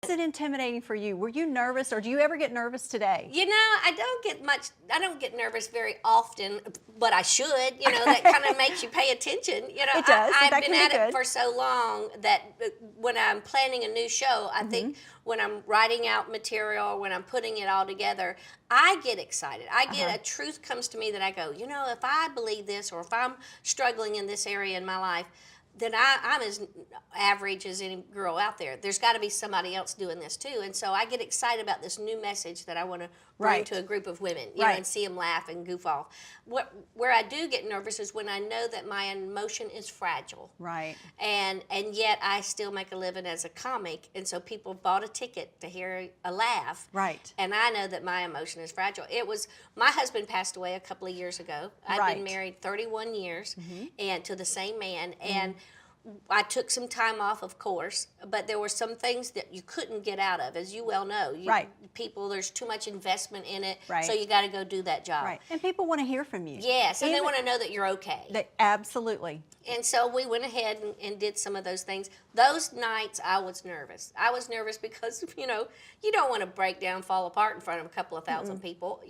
Is it intimidating for you? Were you nervous, or do you ever get nervous today? You know, I don't get nervous very often, but I should. That kind of makes you pay attention. It does. I've That been can at be it good. for so long that when I'm planning a new show, I think when I'm writing out material or when I'm putting it all together, I get excited. I get a truth comes to me that I go, if I believe this or if I'm struggling in this area in my life, then I'm as average as any girl out there. There's got to be somebody else doing this too. And so I get excited about this new message that I want to bring Right. to a group of women, Right. and see them laugh and goof off. Where I do get nervous is when I know that my emotion is fragile. Right. And yet I still make a living as a comic, and so people bought a ticket to hear a laugh. Right. And I know that my emotion is fragile. My husband passed away a couple of years ago. I'd Right. been married 31 years and to the same man, and I took some time off, of course, but there were some things that you couldn't get out of, as you well know. Right. There's too much investment in it, Right. so you got to go do that job. Right. And people want to hear from you. Yes, and they Even- want to know that you're okay. Absolutely. And so we went ahead and did some of those things. Those nights I was nervous. I was nervous because, you don't want to break down, fall apart in front of a couple of thousand people,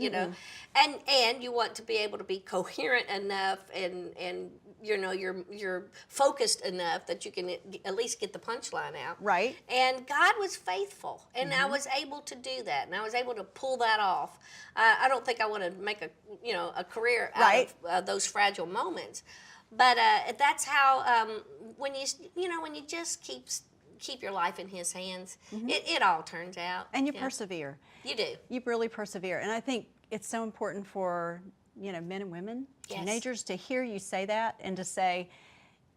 And you want to be able to be coherent enough and you're focused enough that you can at least get the punchline out. Right. And God was faithful, and I was able to do that, and I was able to pull that off. I don't think I want to make a career out Right. of those fragile moments. But that's how when you just keep your life in His hands, it all turns out. And you Yeah. persevere. You do. You really persevere. And I think it's so important for, men and women, Yes. teenagers, to hear you say that and to say,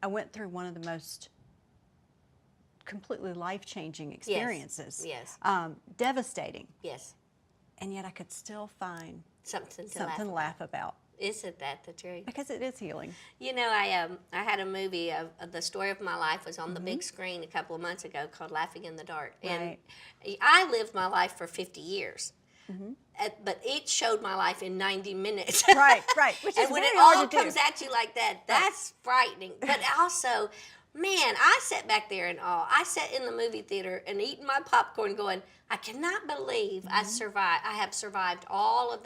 I went through one of the most completely life-changing experiences. Yes. Devastating. Yes. And yet I could still find Something to something to laugh about. Isn't that the truth? Because it is healing. I had a movie of the story of my life was on the big screen a couple of months ago called Laughing in the Dark. And I lived my life for 50 years. But it showed my life in 90 minutes. Right. Which is And when very it hard all to comes do. at you like that, that's frightening. But also, man, I sat back there in awe. I sat in the movie theater and eating my popcorn going, I cannot believe I have survived all of